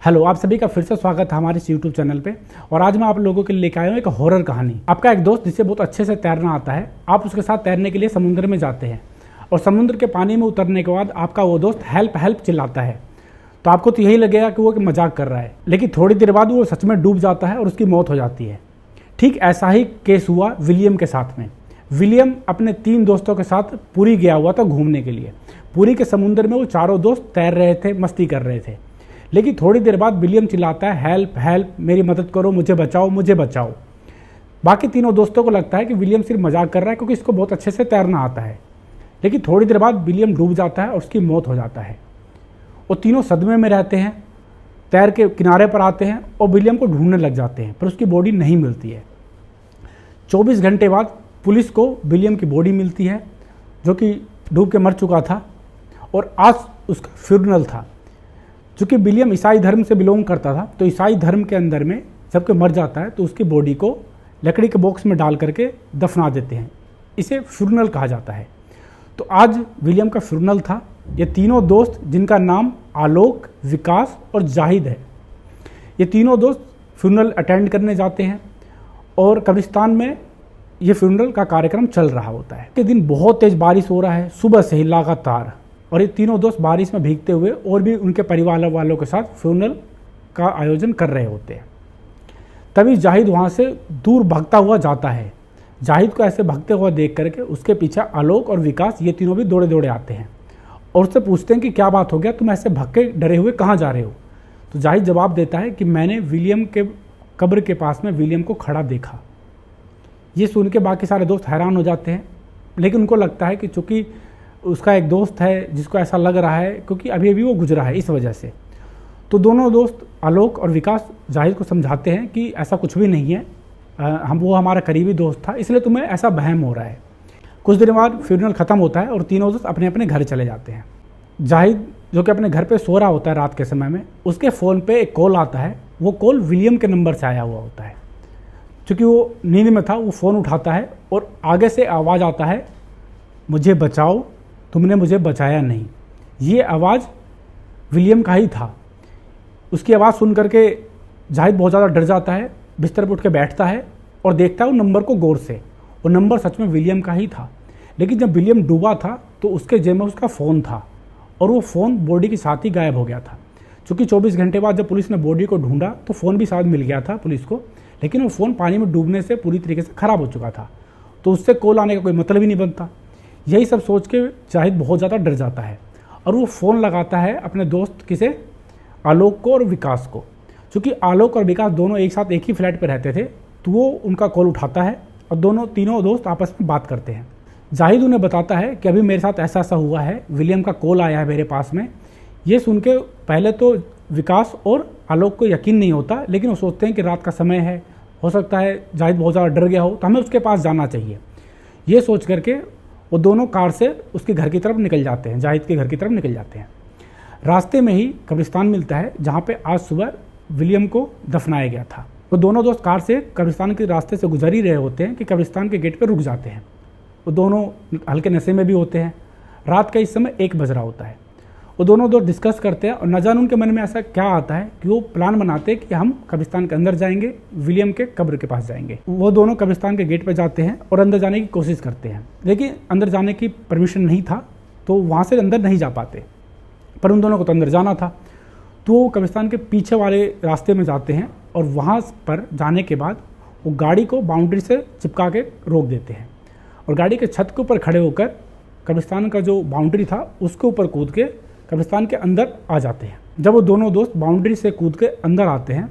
Hello, आप सभी का फिर से स्वागत है हमारे इस यूट्यूब चैनल पे। और आज मैं आप लोगों के लिए लेकर आया हूँ एक हॉरर कहानी। आपका एक दोस्त जिसे बहुत अच्छे से तैरना आता है, आप उसके साथ तैरने के लिए समुद्र में जाते हैं और समुद्र के पानी में उतरने के बाद आपका वो दोस्त हेल्प हेल्प चिल्लाता है। तो आपको तो यही लगेगा कि वो एक मजाक कर रहा है, लेकिन थोड़ी देर बाद वो सच में डूब जाता है और उसकी मौत हो जाती है। ठीक ऐसा ही केस हुआ विलियम के साथ में। विलियम अपने 3 दोस्तों के साथ पुरी गया हुआ था घूमने के लिए। पुरी के समुद्र में वो चारों दोस्त तैर रहे थे, मस्ती कर रहे थे। लेकिन थोड़ी देर बाद विलियम चिल्लाता है, हेल्प हेल्प, मेरी मदद करो, मुझे बचाओ मुझे बचाओ। बाकी तीनों दोस्तों को लगता है कि विलियम सिर्फ मजाक कर रहा है क्योंकि इसको बहुत अच्छे से तैरना आता है। लेकिन थोड़ी देर बाद विलियम डूब जाता है और उसकी मौत हो जाता है। वो तीनों सदमे में रहते हैं, तैर के किनारे पर आते हैं और विलियम को ढूंढने लग जाते हैं, पर उसकी बॉडी नहीं मिलती है। 24 घंटे बाद पुलिस को विलियम की बॉडी मिलती है, जो कि डूब के मर चुका था, और आज उसका फ्यूनरल था। चूँकि विलियम ईसाई धर्म से बिलोंग करता था, तो ईसाई धर्म के अंदर में जब कोई मर जाता है तो उसकी बॉडी को लकड़ी के बॉक्स में डाल करके दफना देते हैं। इसे फ्यूनरल कहा जाता है। तो आज विलियम का फ्यूनरल था। ये तीनों दोस्त, जिनका नाम आलोक, विकास और जाहिद है, ये तीनों दोस्त फ्यूनरल अटेंड करने जाते हैं और कब्रिस्तान में ये फ्यूनरल का कार्यक्रम चल रहा होता है। के दिन बहुत तेज़ बारिश हो रहा है, सुबह से ही लगातार, और ये तीनों दोस्त बारिश में भीगते हुए और भी उनके परिवार वालों के साथ फ्यूनरल का आयोजन कर रहे होते हैं। तभी जाहिद वहाँ से दूर भागता हुआ जाता है। जाहिद को ऐसे भागते हुआ देख करके उसके पीछे आलोक और विकास, ये तीनों भी दौड़े दौड़े आते हैं और उससे पूछते हैं कि क्या बात हो गया, तुम ऐसे भाग के डरे हुए कहाँ जा रहे हो। तो जाहिद जवाब देता है कि मैंने विलियम के कब्र के पास में विलियम को खड़ा देखा। ये सुन के बाकी सारे दोस्त हैरान हो जाते हैं, लेकिन उनको लगता है कि चूँकि उसका एक दोस्त है जिसको ऐसा लग रहा है, क्योंकि अभी अभी वो गुजरा है, इस वजह से। तो दोनों दोस्त आलोक और विकास जाहिद को समझाते हैं कि ऐसा कुछ भी नहीं है, वो हमारा करीबी दोस्त था, इसलिए तुम्हें ऐसा वहम हो रहा है। कुछ दिन बाद फ्यूनरल ख़त्म होता है और तीनों दोस्त अपने अपने घर चले जाते हैं। जाहिद, जो कि अपने घर पे सो रहा होता है रात के समय में, उसके फ़ोन पे एक कॉल आता है। वो कॉल विलियम के नंबर से आया हुआ होता है। चूँकि वो नींद में था, वो फ़ोन उठाता है और आगे से आवाज़ आता है, मुझे बचाओ, तुमने मुझे बचाया नहीं। ये आवाज़ विलियम का ही था। उसकी आवाज़ सुन करके जाहिद बहुत ज़्यादा डर जाता है, बिस्तर पर उठ के बैठता है और देखता है वो नंबर को गौर से। वो नंबर सच में विलियम का ही था। लेकिन जब विलियम डूबा था तो उसके जेब में उसका फ़ोन था और वो फ़ोन बॉडी के साथ ही गायब हो गया था। चूँकि 24 घंटे बाद जब पुलिस ने बॉडी को ढूंढा तो फ़ोन भी साथ मिल गया था पुलिस को, लेकिन वो फ़ोन पानी में डूबने से पूरी तरीके से ख़राब हो चुका था। तो उससे कॉल आने का कोई मतलब ही नहीं बनता। यही सब सोच के जाहिद बहुत ज़्यादा डर जाता है और वो फ़ोन लगाता है अपने दोस्त किसे, आलोक को और विकास को। चूँकि आलोक और विकास दोनों एक साथ एक ही फ्लैट पर रहते थे, तो वो उनका कॉल उठाता है और तीनों दोस्त आपस में बात करते हैं। जाहिद उन्हें बताता है कि अभी मेरे साथ ऐसा ऐसा हुआ है, विलियम का कॉल आया है मेरे पास में। ये सुन के पहले तो विकास और आलोक को यकीन नहीं होता, लेकिन वो सोचते हैं कि रात का समय है, हो सकता है जाहिद बहुत ज़्यादा डर गया हो, तो हमें उसके पास जाना चाहिए। ये सोच करके वो दोनों कार से उसके घर की तरफ निकल जाते हैं, जाहिद के घर की तरफ निकल जाते हैं। रास्ते में ही कब्रिस्तान मिलता है जहाँ पे आज सुबह विलियम को दफनाया गया था। वो दोनों दोस्त कार से कब्रिस्तान के रास्ते से गुजर ही रहे होते हैं कि कब्रिस्तान के गेट पर रुक जाते हैं। वो दोनों हल्के नशे में भी होते हैं। रात का इस समय 1 बज रहा होता है। वो दोनों दोस्त डिस्कस करते हैं और न जाने उनके मन में ऐसा क्या आता है कि वो प्लान बनाते हैं कि हम कब्रिस्तान के अंदर जाएंगे, विलियम के कब्र के पास जाएंगे। वो दोनों कब्रिस्तान के गेट पर जाते हैं और अंदर जाने की कोशिश करते हैं, लेकिन अंदर जाने की परमिशन नहीं था, तो वहाँ से अंदर नहीं जा पाते। पर उन दोनों को तो अंदर जाना था। तो वो कब्रिस्तान के पीछे वाले रास्ते में जाते हैं और वहाँ पर जाने के बाद वो गाड़ी को बाउंड्री से चिपका के रोक देते हैं और गाड़ी के छत के ऊपर खड़े होकर कब्रिस्तान का जो बाउंड्री था उसके ऊपर कूद के कब्रिस्तान के अंदर आ जाते हैं। जब वो दोनों दोस्त बाउंड्री से कूद के अंदर आते हैं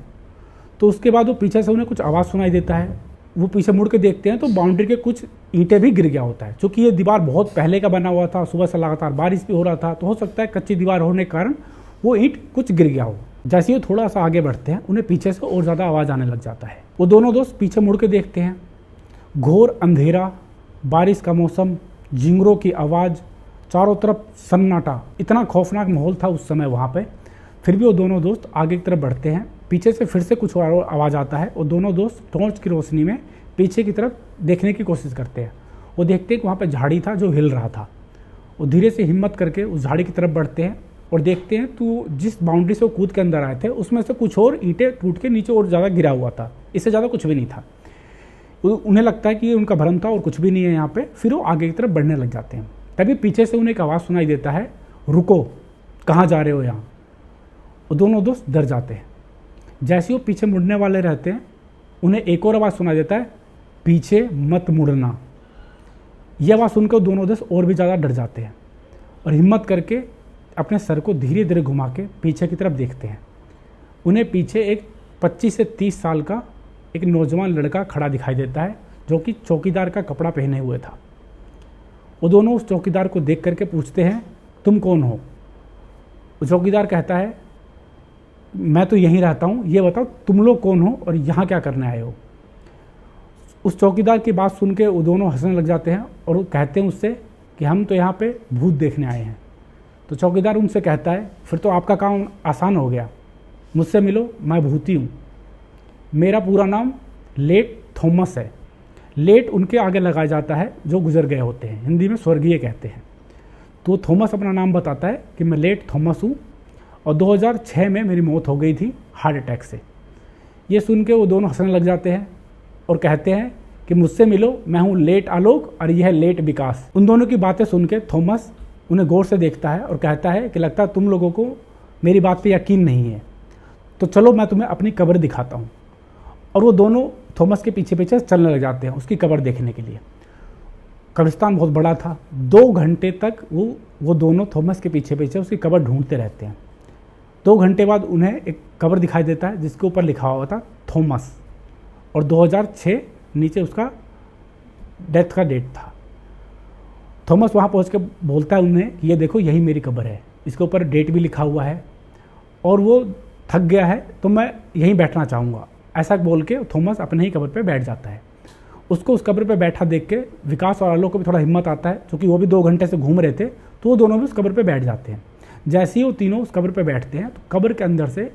तो उसके बाद वो पीछे से उन्हें कुछ आवाज़ सुनाई देता है। वो पीछे मुड़ के देखते हैं तो बाउंड्री के कुछ ईंटें भी गिर गया होता है। चूँकि ये दीवार बहुत पहले का बना हुआ था, सुबह से लगातार बारिश भी हो रहा था, तो हो सकता है कच्ची दीवार होने के कारण वो ईंट कुछ गिर गया हो। जैसे ही थोड़ा सा आगे बढ़ते हैं उन्हें पीछे से और ज़्यादा आवाज़ आने लग जाता है। वो दोनों दोस्त पीछे मुड़ के देखते हैं, घोर अंधेरा, बारिश का मौसम, झिंगरों की आवाज़, चारों तरफ सन्नाटा। इतना खौफनाक माहौल था उस समय वहाँ पे। फिर भी वो दोनों दोस्त आगे की तरफ बढ़ते हैं। पीछे से फिर से कुछ और आवाज़ आता है और दोनों दोस्त टॉर्च की रोशनी में पीछे की तरफ देखने की कोशिश करते हैं। वो देखते हैं कि वहाँ पे झाड़ी था जो हिल रहा था। वो धीरे से हिम्मत करके उस झाड़ी की तरफ बढ़ते हैं और देखते हैं तो जिस बाउंड्री से वो कूद के अंदर आए थे उसमें से कुछ और ईंटें टूट के नीचे और ज़्यादा गिरा हुआ था, इससे ज़्यादा कुछ भी नहीं था। उन्हें लगता है कि ये उनका भ्रम था और कुछ भी नहीं है यहाँ पे। फिर वो आगे की तरफ बढ़ने लग जाते हैं। तभी पीछे से उन्हें एक आवाज़ सुनाई देता है, रुको, कहाँ जा रहे हो यहाँ। वो दोनों दोस्त डर जाते हैं। जैसे वो पीछे मुड़ने वाले रहते हैं उन्हें एक और आवाज़ सुनाई देता है, पीछे मत मुड़ना। यह आवाज़ सुनकर दोनों दोस्त और भी ज़्यादा डर जाते हैं और हिम्मत करके अपने सर को धीरे धीरे घुमा के पीछे की तरफ देखते हैं। उन्हें पीछे एक 25 से 30 साल का एक नौजवान लड़का खड़ा दिखाई देता है जो कि चौकीदार का कपड़ा पहने हुए था। वो दोनों उस चौकीदार को देख करके पूछते हैं, तुम कौन हो। उस चौकीदार कहता है, मैं तो यहीं रहता हूँ, ये बताओ तुम लोग कौन हो और यहाँ क्या करने आए हो। उस चौकीदार की बात सुन के वो दोनों हंसने लग जाते हैं और वो कहते हैं उससे कि हम तो यहाँ पे भूत देखने आए हैं। तो चौकीदार उनसे कहता है, फिर तो आपका काम आसान हो गया, मुझसे मिलो, मैं भूती हूँ। मेरा पूरा नाम लेट थॉमस है। लेट उनके आगे लगाया जाता है जो गुजर गए होते हैं, हिंदी में स्वर्गीय कहते हैं। तो थॉमस अपना नाम बताता है कि मैं लेट थॉमस हूँ और 2006 में मेरी मौत हो गई थी हार्ट अटैक से। ये सुन के वो दोनों हंसने लग जाते हैं और कहते हैं कि मुझसे मिलो, मैं हूँ लेट आलोक और यह है लेट विकास। उन दोनों की बातें सुन के थॉमस उन्हें गौर से देखता है और कहता है कि लगता है तुम लोगों को मेरी बात पे यकीन नहीं है, तो चलो मैं तुम्हें अपनी कब्र दिखाता हूँ। और वो दोनों थॉमस के पीछे पीछे चलने लग जाते हैं उसकी कब्र देखने के लिए। कब्रिस्तान बहुत बड़ा था। 2 घंटे तक वो दोनों थॉमस के पीछे पीछे उसकी कब्र ढूंढते रहते हैं। 2 घंटे बाद उन्हें एक कब्र दिखाई देता है जिसके ऊपर लिखा हुआ था थॉमस और 2006 नीचे उसका डेथ का डेट था। थॉमस वहाँ पहुँच के बोलता है उन्हें कि ये देखो यही मेरी कब्र है, इसके ऊपर डेट भी लिखा हुआ है और वो थक गया है तो मैं यहीं बैठना चाहूँगा। ऐसा बोल के थॉमस अपने ही कब्र पे बैठ जाता है। उसको उस कब्र पे बैठा देख के विकास और आलोक को भी थोड़ा हिम्मत आता है, क्योंकि वो भी 2 घंटे से घूम रहे थे, तो वो दोनों भी उस कब्र पे बैठ जाते हैं। जैसे ही वो तीनों उस कब्र पे बैठते हैं तो कब्र के अंदर से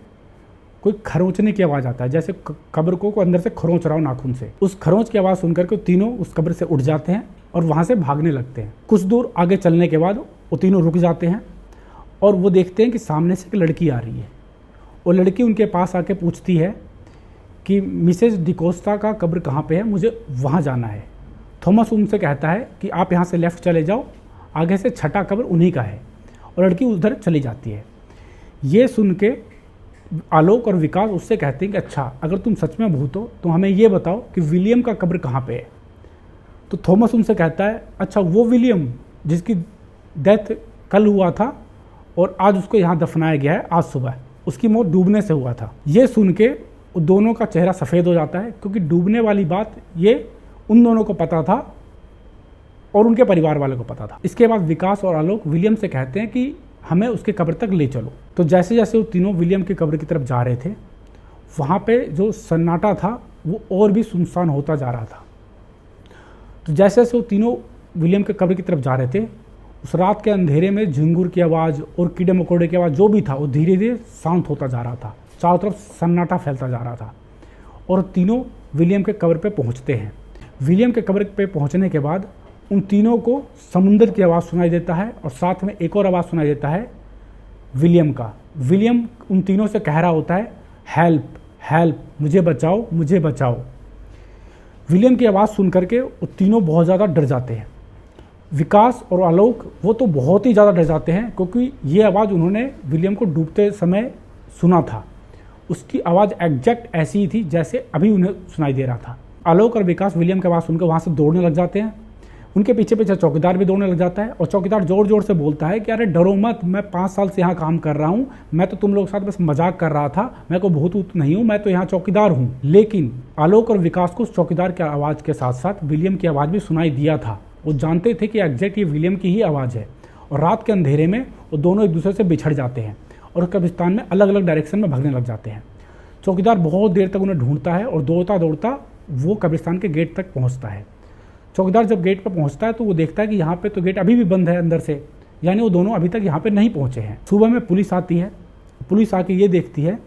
कोई खरोंचने की आवाज़ आता है, जैसे कब्र को अंदर से खरोंच रहा हो नाखून से। उस खरोंच की आवाज़ सुनकर के तीनों उस कब्र से उठ जाते हैं और वहाँ से भागने लगते हैं। कुछ दूर आगे चलने के बाद वो तीनों रुक जाते हैं और वो देखते हैं कि सामने से एक लड़की आ रही है। वो लड़की उनके पास आके पूछती है कि मिसेज डिकोस्टा का कब्र कहाँ पे है, मुझे वहाँ जाना है। थॉमस उनसे कहता है कि आप यहाँ से लेफ़्ट चले जाओ, आगे से छठा कब्र उन्हीं का है, और लड़की उधर चली जाती है। ये सुन के आलोक और विकास उससे कहते हैं कि अच्छा, अगर तुम सच में भूत हो तो हमें ये बताओ कि विलियम का कब्र कहाँ पे है। तो थॉमस उनसे कहता है, अच्छा वो विलियम जिसकी डेथ कल हुआ था और आज उसको यहाँ दफनाया गया है, आज सुबह, उसकी मौत डूबने से हुआ था। ये सुन के दोनों का चेहरा सफ़ेद हो जाता है, क्योंकि डूबने वाली बात ये उन दोनों को पता था और उनके परिवार वालों को पता था। इसके बाद विकास और आलोक विलियम से कहते हैं कि हमें उसके कब्र तक ले चलो। तो जैसे जैसे वो तीनों विलियम की कब्र की तरफ जा रहे थे, वहाँ पे जो सन्नाटा था वो और भी सुनसान होता जा रहा था। तो जैसे जैसे वो तीनों विलियम के कब्र की तरफ जा रहे थे, उस रात के अंधेरे में झिंगुर की आवाज़ और कीड़े मकोड़े की आवाज़ जो भी था वो धीरे धीरे शांत होता जा रहा था। चारों तरफ सन्नाटा फैलता जा रहा था और तीनों विलियम के कब्र पे पहुंचते हैं। विलियम के कब्र पे पहुंचने के बाद उन तीनों को समुंदर की आवाज़ सुनाई देता है और साथ में एक और आवाज़ सुनाई देता है विलियम का। विलियम उन तीनों से कह रहा होता है, हेल्प हेल्प, मुझे बचाओ मुझे बचाओ। विलियम की आवाज़ सुन करके वो तीनों बहुत ज़्यादा डर जाते हैं। विकास और आलोक वो तो बहुत ही ज़्यादा डर जाते हैं, क्योंकि ये आवाज़ उन्होंने विलियम को डूबते समय सुना था। उसकी आवाज़ एग्जैक्ट ऐसी ही थी जैसे अभी उन्हें सुनाई दे रहा था। आलोक और विकास विलियम की आवाज़ सुनकर वहाँ से दौड़ने लग जाते हैं। उनके पीछे पीछे चौकीदार भी दौड़ने लग जाता है और चौकीदार ज़ोर ज़ोर से बोलता है कि अरे डरो मत, मैं 5 साल से यहाँ काम कर रहा हूँ, मैं तो तुम लोगों के साथ बस मजाक कर रहा था, मैं कोई भूत ऊत नहीं हूँ, मैं तो यहाँ चौकीदार हूँ। लेकिन आलोक और विकास को उस चौकीदार की आवाज़ के साथ साथ विलियम की आवाज़ भी सुनाई दिया था। वो जानते थे कि एग्जैक्ट ये विलियम की ही आवाज़ है। और रात के अंधेरे में वो दोनों एक दूसरे से बिछड़ जाते हैं और कब्रिस्तान में अलग अलग डायरेक्शन में भागने लग जाते हैं। चौकीदार बहुत देर तक उन्हें ढूंढता है और दौड़ता दौड़ता वो कब्रिस्तान के गेट तक पहुंचता है। चौकीदार जब गेट पर पहुंचता है तो वो देखता है कि यहाँ पे तो गेट अभी भी बंद है अंदर से, यानी वो दोनों अभी तक यहाँ पे नहीं पहुँचे हैं। सुबह में पुलिस आती है। पुलिस आके ये देखती है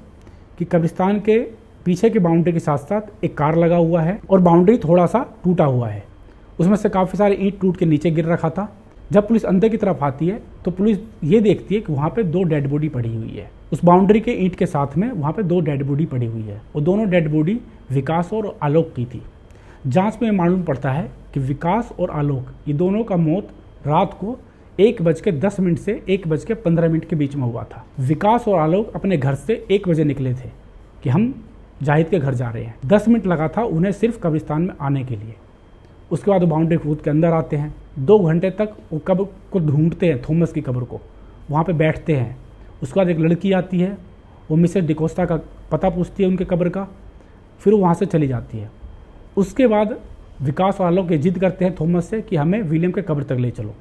कि कब्रिस्तान के पीछे की बाउंड्री के साथ साथ एक कार लगा हुआ है और बाउंड्री थोड़ा सा टूटा हुआ है। उसमें से काफ़ी सारे ईंट टूट के नीचे गिर रखा था। जब पुलिस अंदर की तरफ आती है तो पुलिस ये देखती है कि वहाँ पे 2 डेड बॉडी पड़ी हुई है। उस बाउंड्री के ईंट के साथ में वहाँ पे 2 डेड बॉडी पड़ी हुई है। वो दोनों डेड बॉडी विकास और आलोक की थी। जांच में मालूम पड़ता है कि विकास और आलोक ये दोनों का मौत रात को 1:10 से 1:15 के बीच में हुआ था। विकास और आलोक अपने घर से 1 बजे निकले थे कि हम जाहिद के घर जा रहे हैं। 10 मिनट लगा था उन्हें सिर्फ कब्रिस्तान में आने के लिए। उसके बाद वो बाउंड्री कूद के अंदर आते हैं। 2 घंटे तक वो कब्र को ढूंढते हैं, थॉमस की कब्र को, वहाँ पे बैठते हैं। उसके बाद एक लड़की आती है, वो मिसेस डिकोस्टा का पता पूछती है उनके कब्र का, फिर वो वहाँ से चली जाती है। उसके बाद विकास और आलोक ये जिद करते हैं थॉमस से कि हमें विलियम के कब्र तक ले चलो।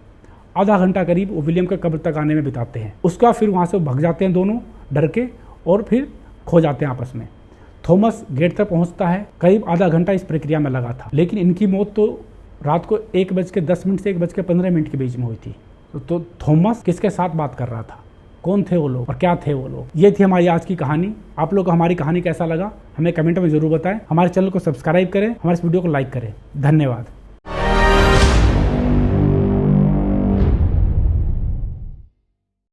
आधा घंटा करीब वो विलियम के कब्र तक आने में बिताते हैं। उसका फिर वहाँ से भाग जाते हैं दोनों डर के और फिर खो जाते हैं आपस में। थॉमस गेट तक पहुँचता है। करीब आधा घंटा इस प्रक्रिया में लगा था, लेकिन इनकी मौत तो रात को 1:10 से 1:15 के बीच में हुई थी। तो थॉमस किसके साथ बात कर रहा था, कौन थे वो लोग और क्या थे वो लोग। ये थी हमारी आज की कहानी। आप लोग को हमारी कहानी कैसा लगा हमें कमेंट में जरूर बताएं। हमारे चैनल को सब्सक्राइब करें, हमारे इस वीडियो को लाइक करें। धन्यवाद।